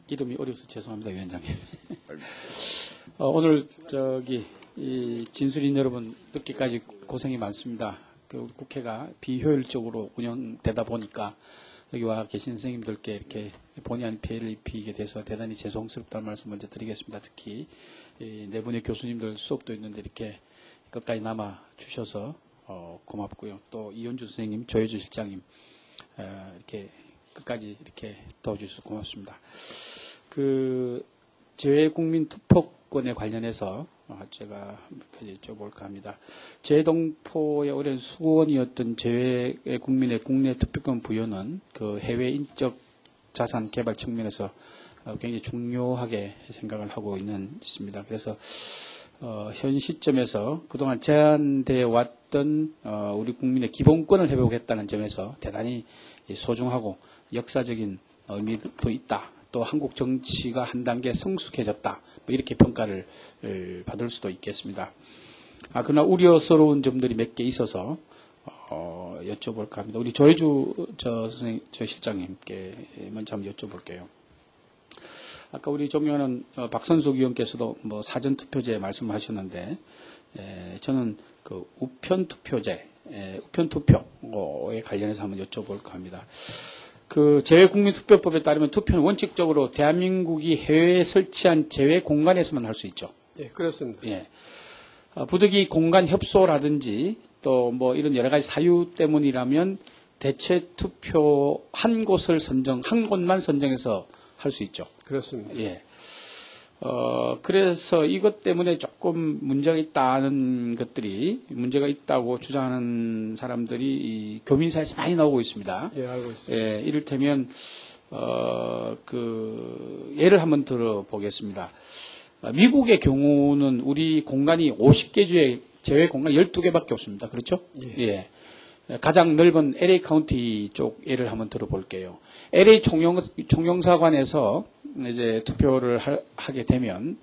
이름이 어려워서 죄송합니다, 위원장님. 오늘 이 진술인 여러분 늦게까지 고생이 많습니다. 우리 국회가 비효율적으로 운영되다 보니까 여기 와 계신 선생님들께 이렇게 본의 아닌 피해를 입히게 돼서 대단히 죄송스럽다는 말씀 먼저 드리겠습니다. 특히 네 분의 교수님들 수업도 있는데 이렇게 끝까지 남아 주셔서 고맙고요. 또 이현주 선생님, 조혜주 실장님 이렇게 끝까지 이렇게 도와주셔서 고맙습니다. 재외국민 투표권에 관련해서 제가 몇 가지 여쭤볼까 합니다. 재동포의 오랜 수건이었던 재외국민의 국내 투표권 부여는 해외 인적 자산 개발 측면에서 굉장히 중요하게 생각을 하고 있습니다. 그래서 현 시점에서 그동안 제한되어 왔던 우리 국민의 기본권을 회복했다는 점에서 대단히 소중하고 역사적인 의미도 있다. 또 한국 정치가 한 단계 성숙해졌다. 이렇게 평가를 받을 수도 있겠습니다. 그러나 우려스러운 점들이 몇 개 있어서 여쭤볼까 합니다. 우리 조혜주 선생님, 실장님께 먼저 한번 여쭤볼게요. 아까 우리 존경하는 박선숙 의원께서도 사전 투표제 말씀하셨는데 저는 우편 투표제, 우편 투표에 관련해서 한번 여쭤볼까 합니다. 재외국민투표법에 따르면 투표는 원칙적으로 대한민국이 해외에 설치한 제외 공간에서만 할 수 있죠. 예, 그렇습니다. 예. 부득이 공간 협소라든지 또 이런 여러 가지 사유 때문이라면 대체 투표 한 곳만 선정해서 할 수 있죠. 그렇습니다. 예. 그래서 이것 때문에 조금 문제가 있다고 주장하는 사람들이 교민사에서 많이 나오고 있습니다. 예, 알고 있습니다. 예, 이를테면, 예를 한번 들어보겠습니다. 미국의 경우는 우리 공간이 50개 주의 제외 공간 12개밖에 없습니다. 그렇죠? 예. 예. 가장 넓은 LA 카운티 쪽 예를 한번 들어볼게요. LA 총영사관에서 이제 투표를 하게 되면,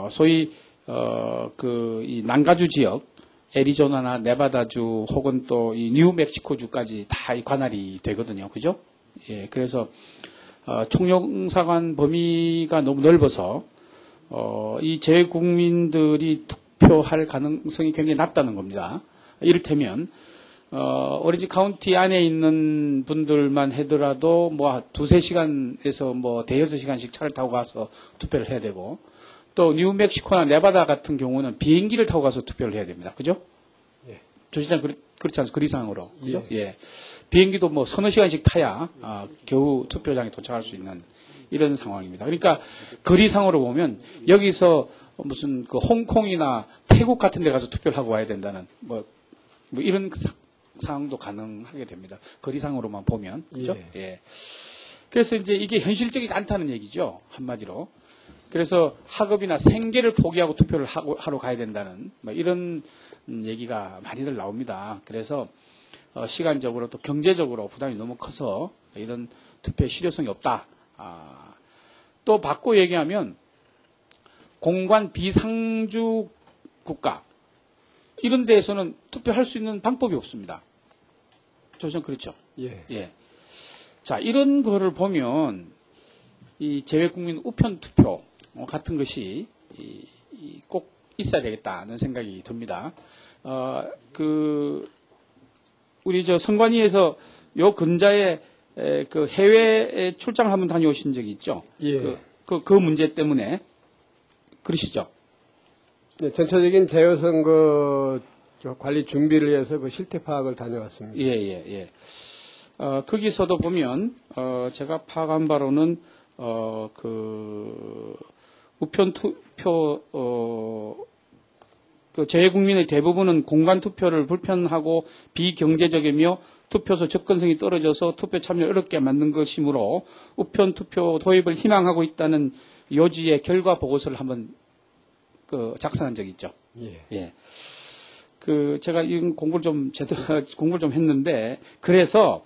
소위, 이 난가주 지역, 애리조나나 네바다주 혹은 또 이 뉴멕시코주까지 다 관할이 되거든요. 그죠? 예, 그래서, 총영사관 범위가 너무 넓어서, 이 재국민들이 투표할 가능성이 굉장히 낮다는 겁니다. 이를테면, 오렌지 카운티 안에 있는 분들만 하더라도 두세 시간에서 대여섯 시간씩 차를 타고 가서 투표를 해야 되고, 또 뉴멕시코나 네바다 같은 경우는 비행기를 타고 가서 투표를 해야 됩니다. 그죠? 예. 조 시장 그렇지 않습니까? 그 이상으로. 그죠? 예. 예. 비행기도 서너 시간씩 타야, 겨우 투표장에 도착할 수 있는 이런 상황입니다. 그러니까 거리상으로 보면 여기서 무슨 홍콩이나 태국 같은 데 가서 투표를 하고 와야 된다는 이런 상황도 가능하게 됩니다. 거리상으로만 보면. 그죠? 예. 예. 그래서 이제 이게 현실적이지 않다는 얘기죠. 한마디로. 그래서 학업이나 생계를 포기하고 투표를 하러 가야 된다는 이런 얘기가 많이들 나옵니다. 그래서 시간적으로 또 경제적으로 부담이 너무 커서 이런 투표의 실효성이 없다. 또 바꿔 얘기하면 공관 비상주 국가 이런 데에서는 투표할 수 있는 방법이 없습니다. 조선 그렇죠? 예. 예. 자, 이런 거를 보면 이 재외국민 우편 투표 같은 것이 꼭 있어야 되겠다는 생각이 듭니다. 우리 선관위에서 요 근자에 해외에 출장을 한번 다녀오신 적이 있죠? 예. 그 문제 때문에 그러시죠? 네, 전체적인 재외선거 관리 준비를 위해서 실태 파악을 다녀왔습니다. 예. 거기서도 보면, 제가 파악한 바로는, 우편 투표, 재외국민의 대부분은 공간 투표를 불편하고 비경제적이며 투표소 접근성이 떨어져서 투표 참여를 어렵게 만든 것이므로 우편 투표 도입을 희망하고 있다는 요지의 결과 보고서를 한번 작성한 적이 있죠. 예. 제가 이 공부를 좀 했는데, 그래서,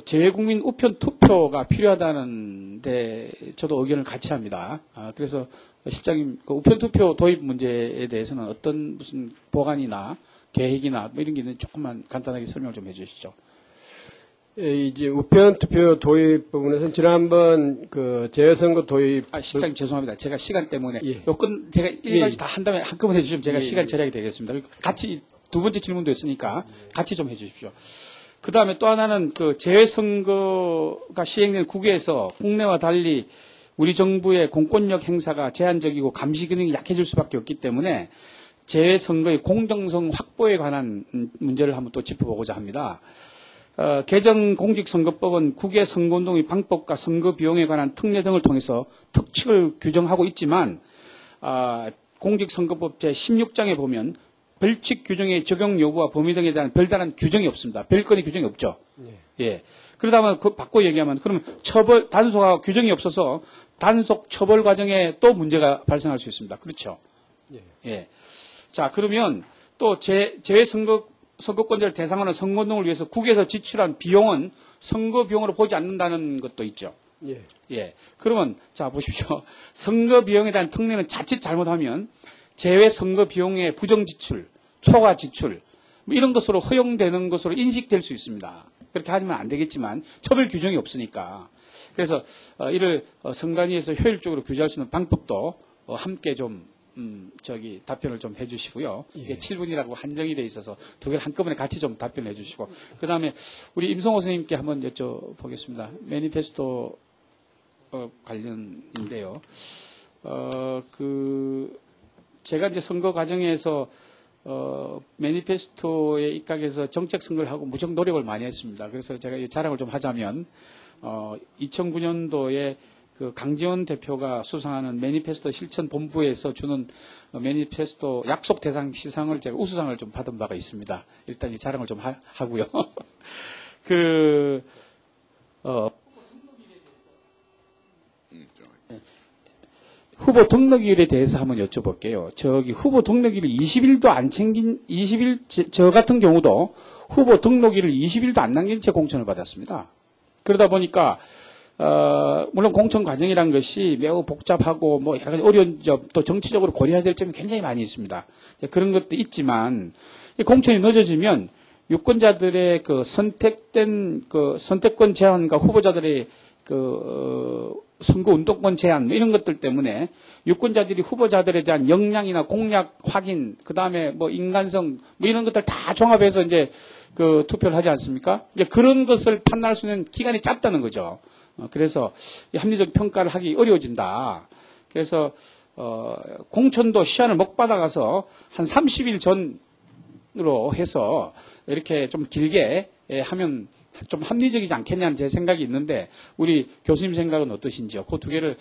재외국민 우편 투표가 필요하다는데, 저도 의견을 같이 합니다. 그래서, 실장님, 우편 투표 도입 문제에 대해서는 어떤 무슨 보관이나 계획이나 이런 게 있는지 조금만 간단하게 설명을 좀 해 주시죠. 이제 우편 투표 도입 부분에서는 지난번 그 재선거 도입 실장님 죄송합니다. 제가 시간 때문에 예. 요건 제가 일괄 예. 다 한다음에 한꺼번에 해주시면 제가 예. 시간 절약이 되겠습니다. 같이 두 번째 질문도 있으니까 같이 좀 해주십시오. 그 다음에 또 하나는 그 재선거가 시행된 국외에서 국내와 달리 우리 정부의 공권력 행사가 제한적이고 감시 기능이 약해질 수밖에 없기 때문에 재선거의 공정성 확보에 관한 문제를 한번 또 짚어보고자 합니다. 개정 공직선거법은 국외 선거운동의 방법과 선거 비용에 관한 특례 등을 통해서 특칙을 규정하고 있지만 공직선거법 제16장에 보면 벌칙 규정의 적용 여부와 범위 등에 대한 별다른 규정이 없습니다. 별건의 규정이 없죠. 예. 그러다 보면 그 바꿔 얘기하면 그러면 처벌 단속과 규정이 없어서 단속 처벌 과정에 또 문제가 발생할 수 있습니다. 그렇죠. 예. 자, 그러면 또 선거권자를 대상으로 선거운동을 위해서 국에서 지출한 비용은 선거 비용으로 보지 않는다는 것도 있죠. 예. 예. 그러면 자 보십시오. 선거 비용에 대한 특례는 자칫 잘못하면 재외 선거 비용의 부정 지출, 초과 지출 뭐 이런 것으로 허용되는 것으로 인식될 수 있습니다. 그렇게 하면 안 되겠지만 처벌 규정이 없으니까. 그래서 이를 선관위에서 효율적으로 규제할 수 있는 방법도 함께 좀 답변을 좀 해주시고요. 이게 7분이라고 한정이 돼 있어서 두 개를 한꺼번에 같이 좀 답변해 주시고. 그 다음에 우리 임성호 선생님께 한번 여쭤보겠습니다. 매니페스토 관련인데요. 제가 이제 선거 과정에서 매니페스토에 입각해서 정책 선거를 하고 무척 노력을 많이 했습니다. 그래서 제가 이 자랑을 좀 하자면 2009년도에 그 강지원 대표가 수상하는 매니페스토 실천 본부에서 주는 매니페스토 약속 대상 시상을 제가 우수상을 좀 받은 바가 있습니다. 일단 이 자랑을 좀 하고요. 후보 등록일에 대해서 한번 여쭤볼게요. 후보 등록일을 20일도 안 챙긴, 저 같은 경우도 후보 등록일을 20일도 안 남긴 채 공천을 받았습니다. 그러다 보니까, 물론 공천 과정이라는 것이 매우 복잡하고 뭐 여러 가지 어려운 점, 또 정치적으로 고려해야 될 점이 굉장히 많이 있습니다. 그런 것도 있지만, 이 공천이 늦어지면 유권자들의 그 선택된 그 선택권 제한과 후보자들의 선거 운동권 제한 뭐 이런 것들 때문에 유권자들이 후보자들에 대한 역량이나 공약 확인, 그 다음에 뭐 인간성 뭐 이런 것들 다 종합해서 이제 그 투표를 하지 않습니까? 이제 그런 것을 판단할 수 있는 기간이 짧다는 거죠. 그래서 합리적 평가를 하기 어려워진다. 그래서 공천도 시한을 못 받아가서 한 30일 전으로 해서 이렇게 좀 길게 하면 좀 합리적이지 않겠냐는 제 생각이 있는데 우리 교수님 생각은 어떠신지요? 그 두 개를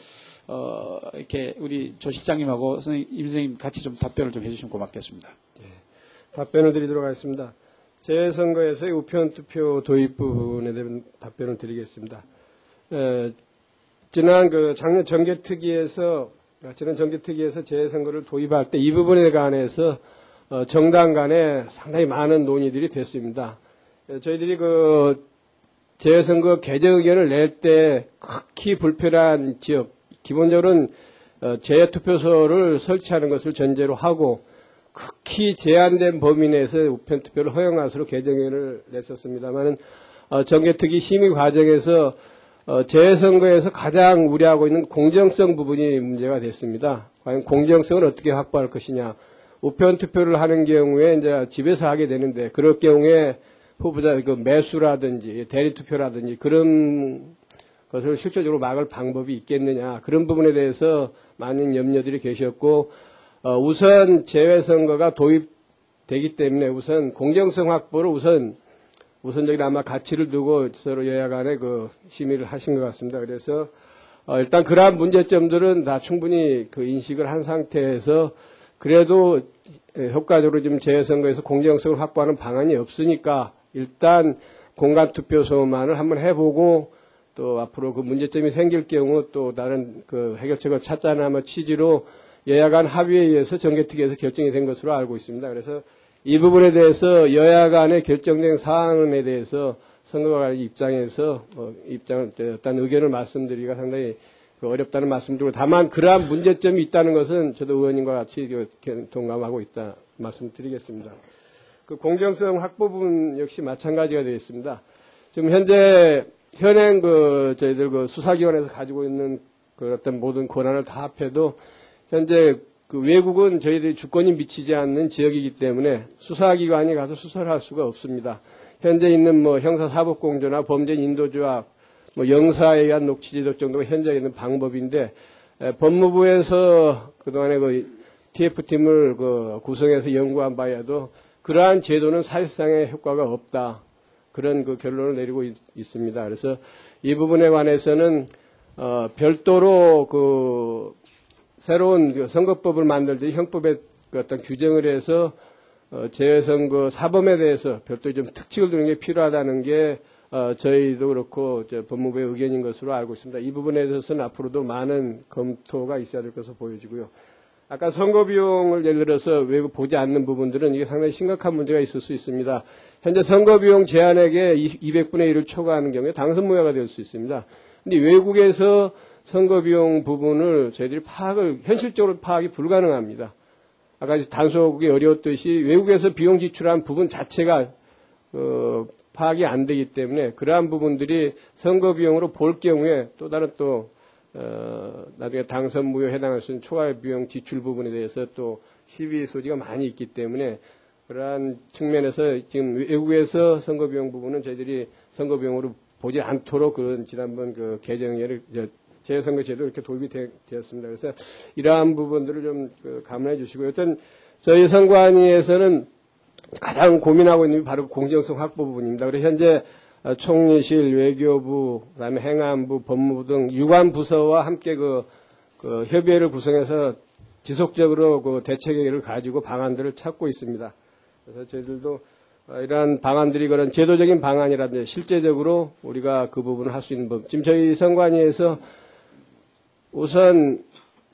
이렇게 우리 조 실장님하고 임 선생님 같이 좀 답변을 좀 해주시면 고맙겠습니다. 답변을 드리도록 하겠습니다. 재선거에서의 우편 투표 도입 부분에 대한 답변을 드리겠습니다. 지난 작년 정개특위에서 재선거를 도입할 때 이 부분에 관해서 정당 간에 상당히 많은 논의들이 됐습니다. 저희들이 재선거 개정 의견을 낼 때 극히 불편한 지역, 기본적으로는 재투표소를 설치하는 것을 전제로 하고 극히 제한된 범위 내에서 우편투표를 허용할 것으로 개정 의견을 냈었습니다만 정개특위 심의 과정에서 재선거에서 가장 우려하고 있는 공정성 부분이 문제가 됐습니다. 과연 공정성을 어떻게 확보할 것이냐. 우편투표를 하는 경우에 이제 집에서 하게 되는데 그럴 경우에 후보자 매수라든지 대리투표라든지 그런 것을 실질적으로 막을 방법이 있겠느냐. 그런 부분에 대해서 많은 염려들이 계셨고 우선 재외선거가 도입되기 때문에 우선 공정성 확보를 우선적인 아마 가치를 두고 서로 여야 간에 심의를 하신 것 같습니다. 그래서 일단 그러한 문제점들은 다 충분히 인식을 한 상태에서 그래도 효과적으로 지금 재선거에서 공정성을 확보하는 방안이 없으니까 일단 공간투표소만을 한번 해보고 또 앞으로 그 문제점이 생길 경우 또 다른 해결책을 찾자는 아마 취지로 여야 간 합의에 의해서 정개특위에서 결정이 된 것으로 알고 있습니다. 그래서 이 부분에 대해서 여야 간의 결정된 사안에 대해서 선거관리 입장에서 어떤 의견을 말씀드리기가 상당히 어렵다는 말씀드리고 다만 그러한 문제점이 있다는 것은 저도 의원님과 같이 동감하고 있다 말씀드리겠습니다. 공정성 확보 부분 역시 마찬가지가 되겠습니다. 지금 현재 현행 저희들 수사기관에서 가지고 있는 그 어떤 모든 권한을 다 합해도 현재 그 외국은 저희들이 주권이 미치지 않는 지역이기 때문에 수사기관이 가서 수사를 할 수가 없습니다. 현재 있는 형사사법공조나 범죄 인도조합, 영사에 의한 녹취지도 정도가 현재 있는 방법인데 법무부에서 그동안에 TF팀을 구성해서 연구한 바에도 그러한 제도는 사실상의 효과가 없다. 그런 결론을 내리고 있습니다. 그래서 이 부분에 관해서는 별도로 새로운 선거법을 만들지 형법의 어떤 규정을 해서 재선거 사범에 대해서 별도의 좀 특칙을 두는 게 필요하다는 게 저희도 그렇고 법무부의 의견인 것으로 알고 있습니다. 이 부분에 대해서는 앞으로도 많은 검토가 있어야 될 것으로 보여지고요. 아까 선거 비용을 예를 들어서 외국 보지 않는 부분들은 이게 상당히 심각한 문제가 있을 수 있습니다. 현재 선거 비용 제한액의 200분의 1을 초과하는 경우에 당선 무효가 될 수 있습니다. 근데 외국에서 선거 비용 부분을 저희들이 현실적으로 파악이 불가능합니다. 아까 단속이 어려웠듯이 외국에서 비용 지출한 부분 자체가 파악이 안 되기 때문에 그러한 부분들이 선거 비용으로 볼 경우에 또 다른 나중에 당선 무효에 해당할 수 있는 초과 비용 지출 부분에 대해서 또 시비 소지가 많이 있기 때문에 그러한 측면에서 지금 외국에서 선거 비용 부분은 저희들이 선거 비용으로 보지 않도록 그런 지난번 개정을 재선거제도 이렇게 도입이 되었습니다. 그래서 이러한 부분들을 좀 감안해 주시고요. 어떤 저희 선관위에서는 가장 고민하고 있는 게 바로 공정성 확보 부분입니다. 그래서 현재 총리실, 외교부, 그다음에 행안부, 법무부 등 유관 부서와 함께 협의회를 구성해서 지속적으로 대책회의를 가지고 방안들을 찾고 있습니다. 그래서 저희들도 이러한 방안들이 그런 제도적인 방안이라든지 실제적으로 우리가 그 부분을 할 수 있는 법. 지금 저희 선관위에서 우선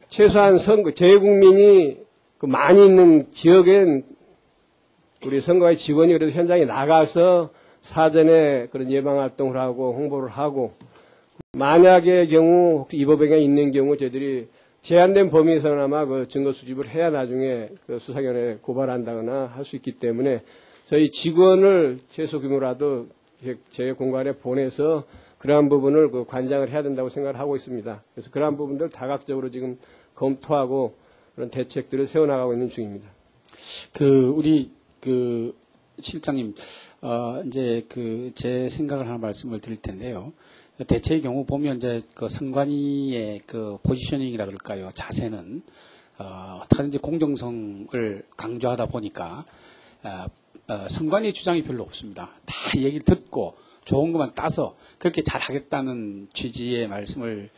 최소한 재외국민이 많이 있는 지역엔 우리 선관위 직원이 그래도 현장에 나가서 사전에 그런 예방 활동을 하고 홍보를 하고 만약의 경우 혹시 이법행위가 있는 경우 저희들이 제한된 범위에서나마 증거 수집을 해야 나중에 수사기관에 고발한다거나 할 수 있기 때문에 저희 직원을 최소 규모라도 제 공간에 보내서 그러한 부분을 관장을 해야 된다고 생각을 하고 있습니다. 그래서 그러한 부분들 다각적으로 지금 검토하고 그런 대책들을 세워나가고 있는 중입니다. 우리 실장님, 이제 제 생각을 하나 말씀을 드릴 텐데요. 대체의 경우 보면 이제 선관위의 포지셔닝이라 그럴까요? 자세는, 어떻게든지 공정성을 강조하다 보니까, 선관위의 주장이 별로 없습니다. 다 얘기를 듣고 좋은 것만 따서 그렇게 잘 하겠다는 취지의 말씀을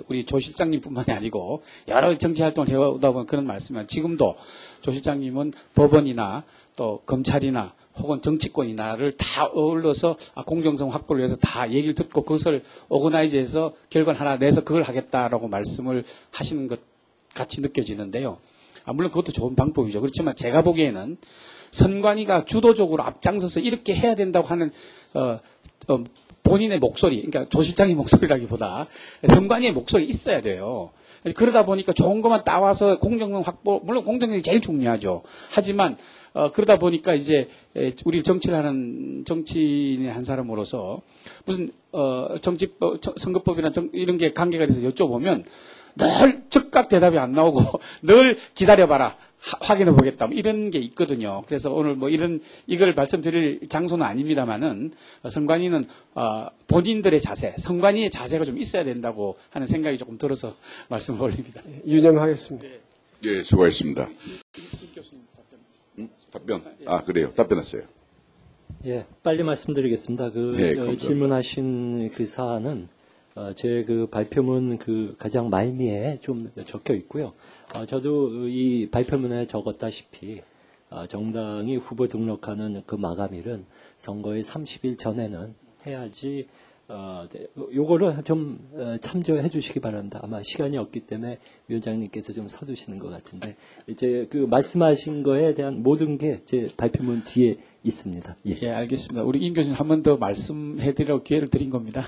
우리 조 실장님뿐만이 아니고 여러 정치활동을 해오다 보면 그런 말씀을 지금도 조 실장님은 법원이나 또 검찰이나 혹은 정치권이나를 다 어울러서 공정성 확보를 위해서 다 얘기를 듣고 그것을 오거나이즈해서 결과를 하나 내서 그걸 하겠다라고 말씀을 하시는 것 같이 느껴지는데요. 물론 그것도 좋은 방법이죠. 그렇지만 제가 보기에는 선관위가 주도적으로 앞장서서 이렇게 해야 된다고 하는 본인의 목소리, 그러니까 조 실장의 목소리라기보다 선관위의 목소리 있어야 돼요. 그러다 보니까 좋은 것만 따와서 공정성 확보, 물론 공정성이 제일 중요하죠. 하지만 그러다 보니까 이제 우리 정치를 하는 정치인의 한 사람으로서 무슨 선거법이나 이런 게 관계가 돼서 여쭤보면 늘 즉각 대답이 안 나오고 늘 기다려봐라. 확인해 보겠다. 이런 게 있거든요. 그래서 오늘 이걸 말씀드릴 장소는 아닙니다만은, 선관위는, 본인들의 자세, 선관위의 자세가 좀 있어야 된다고 하는 생각이 조금 들어서 말씀을 올립니다. 유념하겠습니다. 네, 수고하셨습니다. 답변. 그래요. 답변했어요. 예, 빨리 말씀드리겠습니다. 감사합니다. 질문하신 사안은, 제 발표문 가장 말미에 좀 적혀 있고요. 저도 이 발표문에 적었다시피 정당이 후보 등록하는 마감일은 선거의 30일 전에는 해야지 요거를 좀 참조해 주시기 바랍니다. 아마 시간이 없기 때문에 위원장님께서 좀 서두시는 것 같은데 이제 말씀하신 거에 대한 모든 게 제 발표문 뒤에 있습니다. 예, 알겠습니다. 우리 임 교수님 한 번 더 말씀해 드리려고 기회를 드린 겁니다.